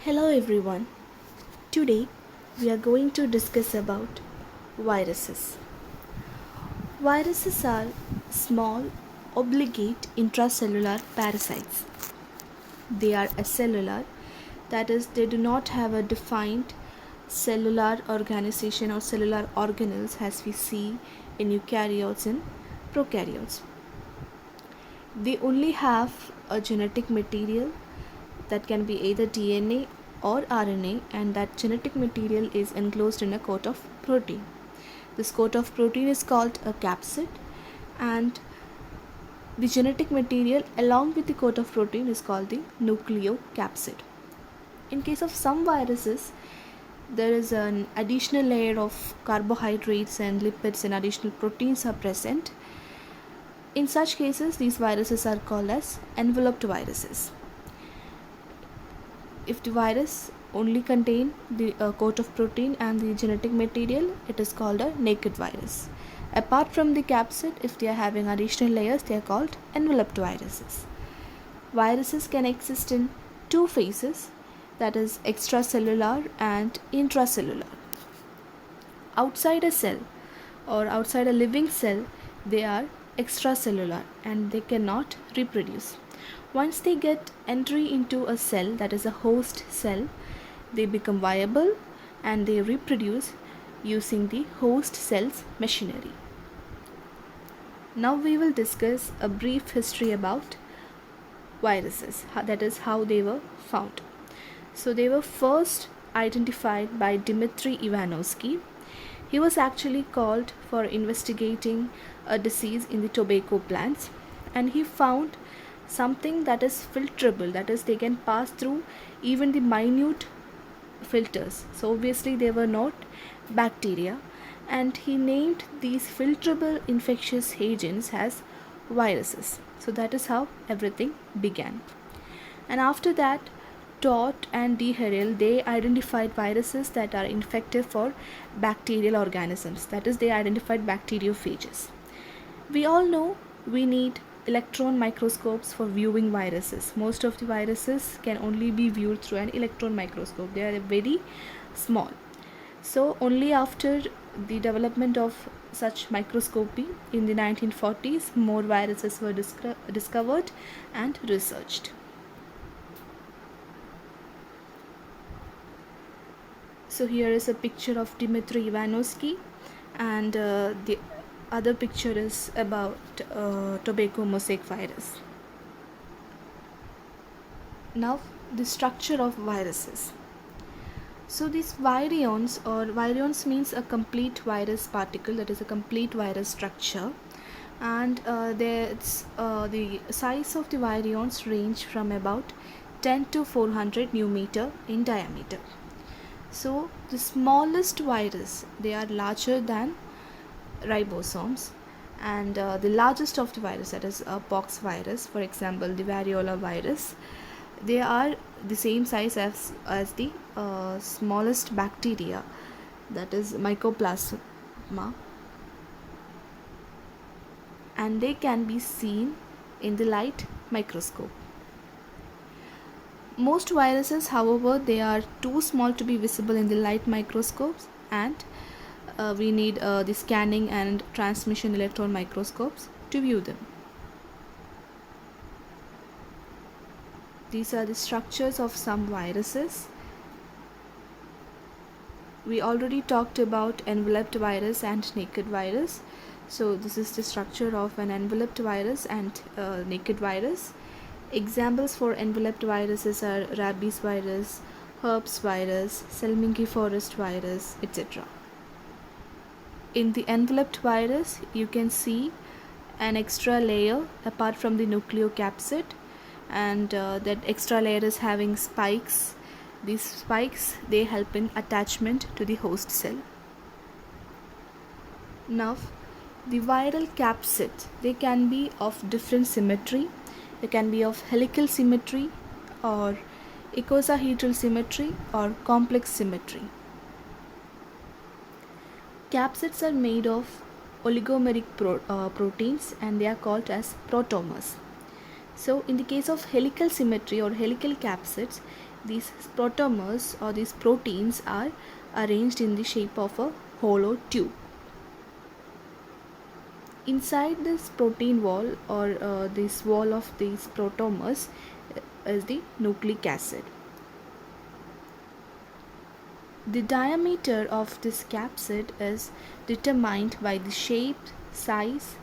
Hello everyone. Today we are going to discuss about viruses. Viruses are small obligate intracellular parasites. They are acellular, that is they do not have a defined cellular organization or cellular organelles as we see in eukaryotes and prokaryotes. They only have a genetic material that can be either DNA or RNA, and that genetic material is enclosed in a coat of protein. This coat of protein is called a capsid, and the genetic material along with the coat of protein is called the nucleocapsid. In case of some viruses, there is an additional layer of carbohydrates and lipids and additional proteins are present. In such cases, these viruses are called as enveloped viruses. If the virus only contain the coat of protein and the genetic material, it is called a naked virus. Apart from the capsid, if they are having additional layers, they are called enveloped viruses. Viruses can exist in two phases, that is extracellular and intracellular. Outside a cell or outside a living cell, they are extracellular and they cannot reproduce. Once they get entry into a cell, that is a host cell, they become viable and they reproduce using the host cell's machinery. Now we will discuss a brief history about viruses, that is how they were found. So they were first identified by Dmitry Ivanovsky. He was actually called for investigating a disease in the tobacco plants, and he found something that is filterable, that is they can pass through even the minute filters. So obviously they were not bacteria, and he named these filterable infectious agents as viruses. So that is how everything began. And after that, Todt and De Herelle, they identified viruses that are infective for bacterial organisms, that is they identified bacteriophages. We all know we need electron microscopes for viewing viruses. Most of the viruses can only be viewed through an electron microscope. They are very small. So only after the development of such microscopy in the 1940s, more viruses were discovered and researched. So here is a picture of Dmitry Ivanovsky, and the other picture is about tobacco mosaic virus. Now the structure of viruses. So these virions, or virions means a complete virus particle, that is a complete virus structure, and the size of the virions range from about 10 to 400 nanometer in diameter. So the smallest virus, they are larger than ribosomes, and the largest of the virus, that is a pox virus, for example the variola virus, they are the same size as the smallest bacteria, that is mycoplasma, and they can be seen in the light microscope. Most viruses, however, they are too small to be visible in the light microscopes, and we need the scanning and transmission electron microscopes to view them. These are the structures of some viruses. We already talked about enveloped virus and naked virus. So this is the structure of an enveloped virus and naked virus. Examples for enveloped viruses are rabies virus, herpes virus, Selminki forest virus, etc. In the enveloped virus, you can see an extra layer apart from the nucleocapsid, and that extra layer is having spikes. These spikes, they help in attachment to the host cell. Now the viral capsid, they can be of different symmetry. They can be of helical symmetry or icosahedral symmetry or complex symmetry. Capsids are made of oligomeric proteins, and they are called as protomers. So in the case of helical symmetry or helical capsids, These protomers or these proteins are arranged in the shape of a hollow tube. Inside this protein wall or this wall of these protomers is the nucleic acid. The diameter of this capsid is determined by the shape, size,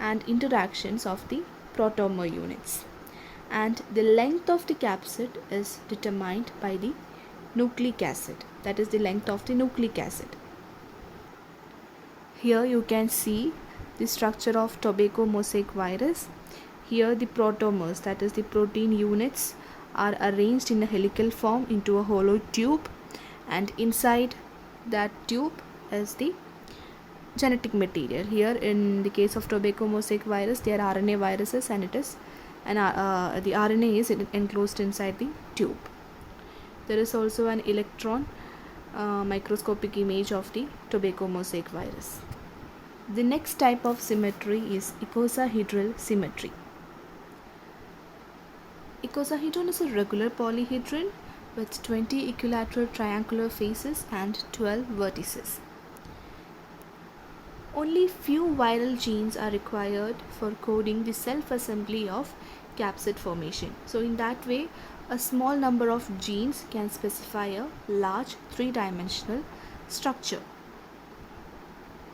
and interactions of the protomer units, and the length of the capsid is determined by the nucleic acid, that is the length of the nucleic acid. Here you can see the structure of tobacco mosaic virus. Here the protomers, that is the protein units, are arranged in a helical form into a hollow tube, and inside that tube is the genetic material. Here in the case of tobacco mosaic virus, they are RNA viruses, and it is the RNA is enclosed inside the tube. There is also an electron microscopic image of the tobacco mosaic virus. The next type of symmetry is icosahedral symmetry. Icosahedron is a regular polyhedron with 20 equilateral triangular faces and 12 vertices. Only few viral genes are required for coding the self-assembly of capsid formation. So in that way, a small number of genes can specify a large three-dimensional structure.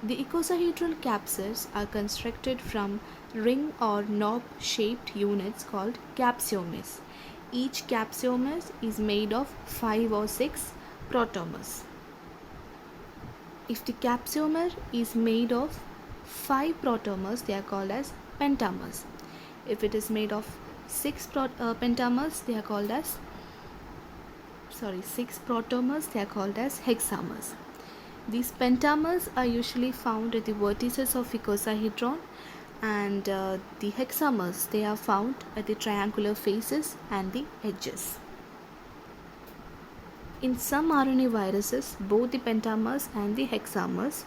The icosahedral capsids are constructed from ring or knob shaped units called capsiomes. Each capsiome is made of 5 or 6 protomers. If the capsiome is made of 5 protomers, they are called as pentamers. If it is made of 6 protomers, they are called as hexamers. These pentamers are usually found at the vertices of icosahedron, and the hexamers, they are found at the triangular faces and the edges. In some RNA viruses, both the pentamers and the hexamers,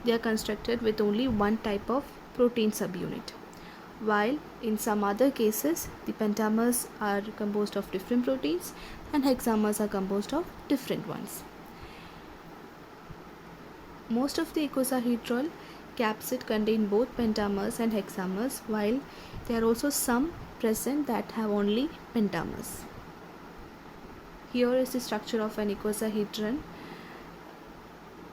they are constructed with only one type of protein subunit, while in some other cases the pentamers are composed of different proteins and hexamers are composed of different ones. Most of the icosahedral capsid contain both pentamers and hexamers, while there are also some present that have only pentamers. Here is the structure of an icosahedron,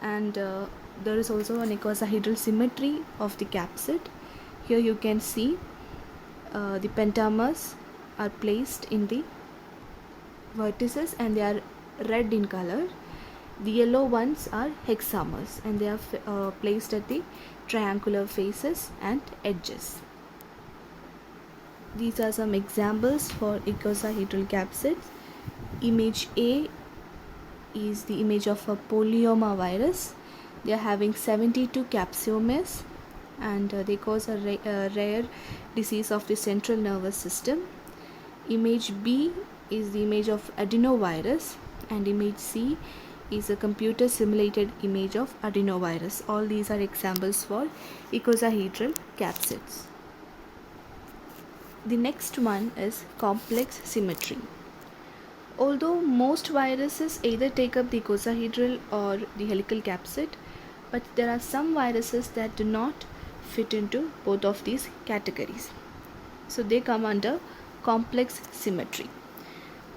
and there is also an icosahedral symmetry of the capsid. Here you can see the pentamers are placed in the vertices and they are red in color. The yellow ones are hexamers and they are placed at the triangular faces and edges. These are some examples for icosahedral capsids. Image A is the image of a polyoma virus. They are having 72 capsiomes and they cause a rare disease of the central nervous system. Image B is the image of adenovirus, and image C is a computer simulated image of adenovirus. All these are examples for icosahedral capsids. The next one is complex symmetry. Although most viruses either take up the icosahedral or the helical capsid, but there are some viruses that do not fit into both of these categories. So they come under complex symmetry.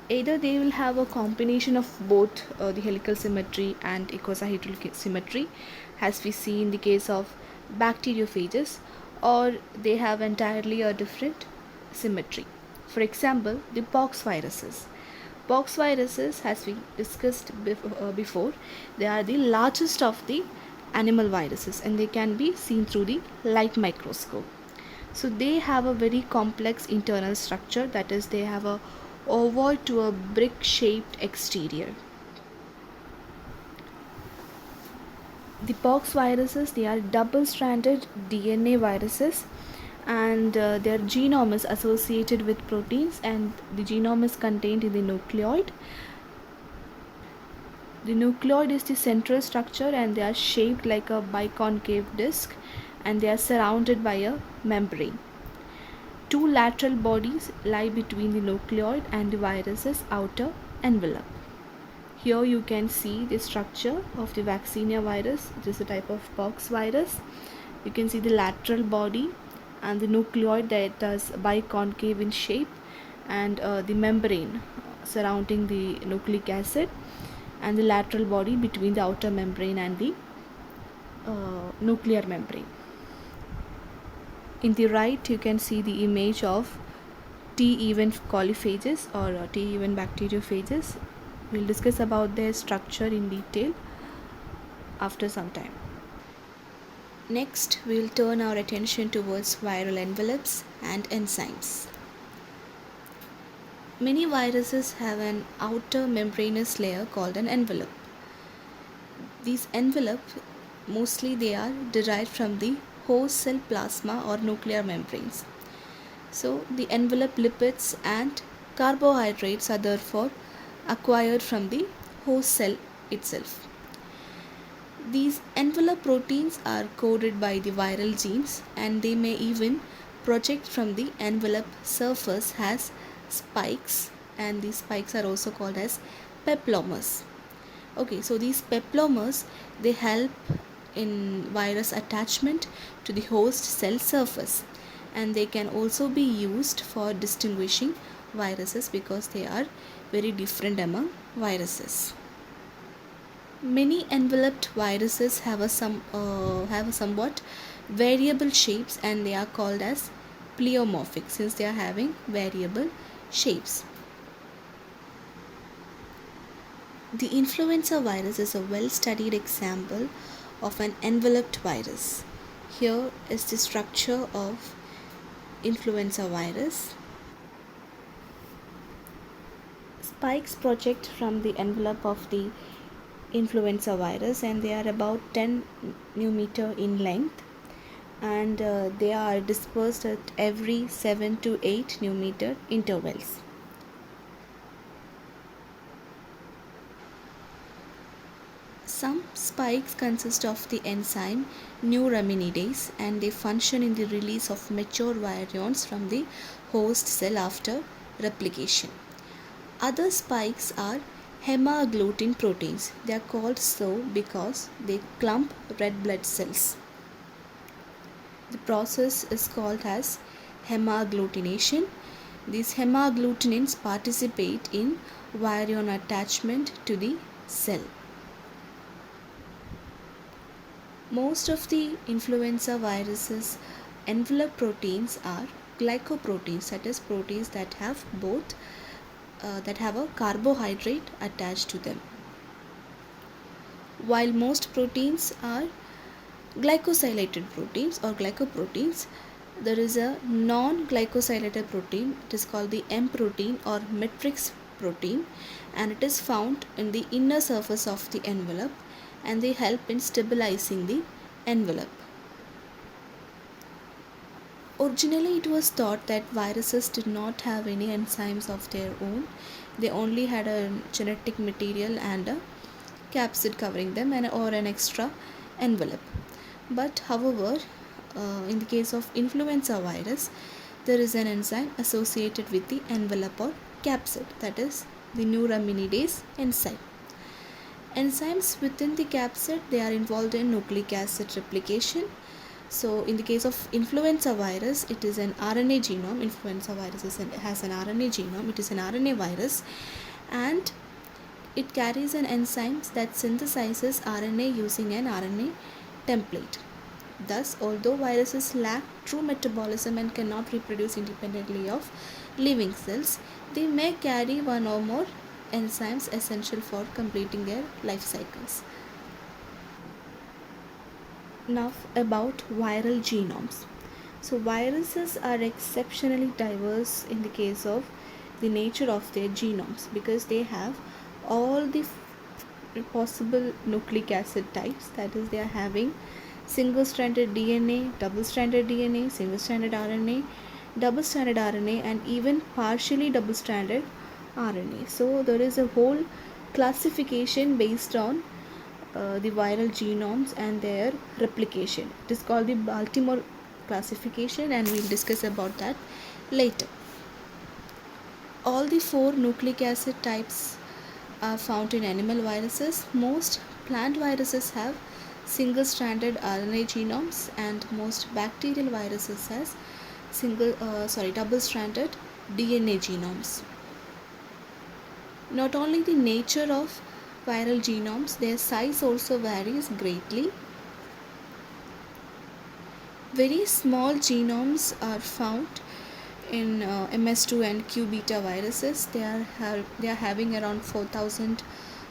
Either they will have a combination of both the helical symmetry and icosahedral symmetry, as we see in the case of bacteriophages, or they have entirely a different symmetry. For example, the pox viruses. Pox viruses, as we discussed before, they are the largest of the animal viruses and they can be seen through the light microscope. So they have a very complex internal structure, that is, they have a ovoid to a brick shaped exterior. The pox viruses, they are double stranded DNA viruses, and their genome is associated with proteins and the genome is contained in the nucleoid. The nucleoid is the central structure and they are shaped like a biconcave disc and they are surrounded by a membrane. Two lateral bodies lie between the nucleoid and the virus's outer envelope. Here you can see the structure of the vaccinia virus. It is a type of pox virus. You can see the lateral body and the nucleoid that is biconcave in shape, and the membrane surrounding the nucleic acid, and the lateral body between the outer membrane and the nuclear membrane. In the right you can see the image of T-even coliphages or T-even bacteriophages. We'll discuss about their structure in detail after some time. Next, we'll turn our attention towards viral envelopes and enzymes. Many viruses have an outer membranous layer called an envelope. These envelopes, mostly they are derived from the host cell plasma or nuclear membranes. So, the envelope lipids and carbohydrates are therefore acquired from the host cell itself. These envelope proteins are coded by the viral genes, and they may even project from the envelope surface as spikes, and these spikes are also called as peplomers. Okay, so these peplomers, they help in virus attachment to the host cell surface, and they can also be used for distinguishing viruses because they are very different among viruses. Many enveloped viruses have a somewhat variable shapes, and they are called as pleomorphic since they are having variable shapes. The influenza virus is a well-studied example of an enveloped virus. Here is the structure of influenza virus. Spikes project from the envelope of the influenza virus, and they are about 10 nanometer in length, and they are dispersed at every 7 to 8 nanometer intervals. Some spikes consist of the enzyme neuraminidase, and they function in the release of mature virions from the host cell after replication. Other spikes are hemagglutinin proteins. They are called so because they clump red blood cells. The process is called as hemagglutination. These hemagglutinins participate in virion attachment to the cell. Most of the influenza viruses envelope proteins are glycoproteins, that is proteins that have a carbohydrate attached to them, while most proteins are glycosylated proteins or glycoproteins. There is a non-glycosylated protein. It is called the M protein or matrix protein, and it is found in the inner surface of the envelope, and they help in stabilizing the envelope. Originally, it was thought that viruses did not have any enzymes of their own. They only had a genetic material and a capsid covering them, or an extra envelope. But however, in the case of influenza virus, there is an enzyme associated with the envelope or capsid, that is the neuraminidase enzyme. Enzymes within the capsid, they are involved in nucleic acid replication. So in the case of influenza virus, it is an RNA genome. Influenza virus has an RNA genome. It is an RNA virus, and it carries an enzyme that synthesizes RNA using an RNA template. Thus, although viruses lack true metabolism and cannot reproduce independently of living cells, they may carry one or more enzymes essential for completing their life cycles. Now about viral genomes. So viruses are exceptionally diverse in the case of the nature of their genomes, because they have all the possible nucleic acid types, that is they are having single-stranded DNA, double-stranded DNA, single-stranded RNA, double-stranded RNA, and even partially double-stranded RNA. So there is a whole classification based on the viral genomes and their replication. It is called the Baltimore classification, and we'll discuss about that later. All the 4 nucleic acid types are found in animal viruses. Most plant viruses have single-stranded RNA genomes, and most bacterial viruses has double-stranded DNA genomes. Not only the nature of viral genomes, their size also varies greatly. Very small genomes are found in MS2 and Q beta viruses. They are having around 4,000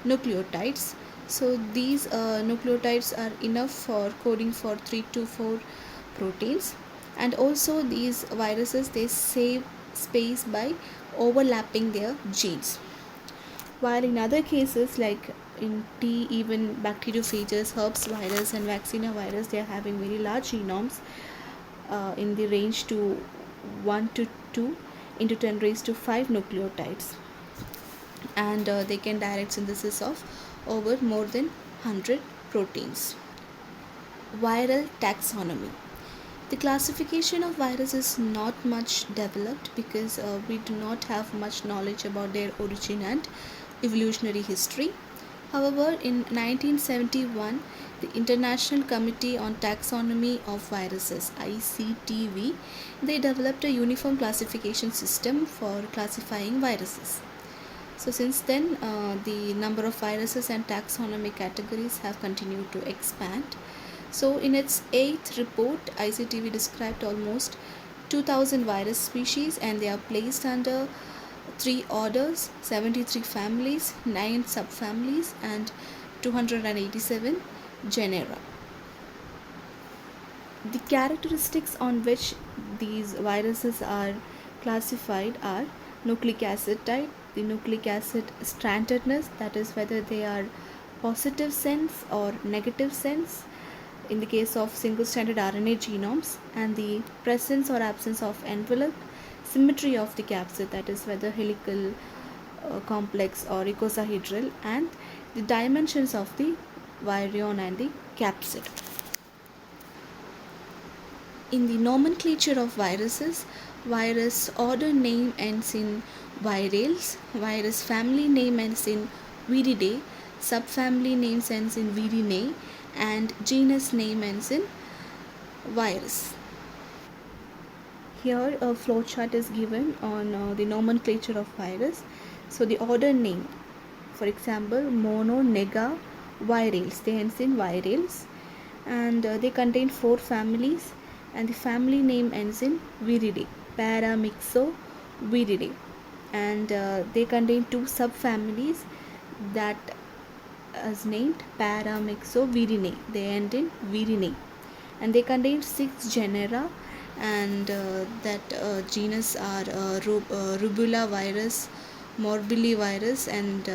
nucleotides. So these nucleotides are enough for coding for 3 to 4 proteins. And also these viruses, they save space by overlapping their genes. While in other cases like in T, even bacteriophages, herpes virus and vaccinia virus, they are having very large genomes in the range to 1 to 2 into 10 raised to 5 nucleotides, and they can direct synthesis of over more than 100 proteins. Viral taxonomy. The classification of viruses is not much developed because we do not have much knowledge about their origin and evolutionary history. However, in 1971, the International Committee on Taxonomy of Viruses (ICTV) they developed a uniform classification system for classifying viruses. So since then, the number of viruses and taxonomy categories have continued to expand. So in its 8th report, ICTV described almost 2000 virus species, and they are placed under 3 orders, 73 families, 9 subfamilies, and 287 genera. The characteristics on which these viruses are classified are nucleic acid type, the nucleic acid strandedness, that is whether they are positive sense or negative sense in the case of single-stranded RNA genomes, and the presence or absence of envelope, symmetry of the capsid, that is whether helical, complex or icosahedral, and the dimensions of the virion and the capsid. In the nomenclature of viruses, virus order name ends in virales, virus family name ends in Viridae, subfamily names ends in Virinae, and genus name ends in virus. Here a flowchart is given on the nomenclature of virus. So the order name, for example, mono, nega, virales, they ends in virales, and they contain 4 families, and the family name ends in Viridae, Paramyxo Viridae, and they contain 2 subfamilies that is named Paramyxo Virinae, they end in Virinae, and they contain 6 genera, and that genus are rubella virus, morbillivirus, and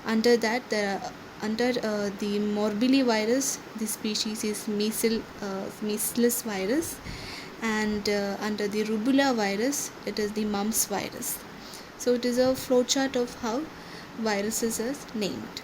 under that there are under the morbillivirus, the species is measles virus, and under the rubella virus, it is the mumps virus. So it is a flowchart of how viruses are named.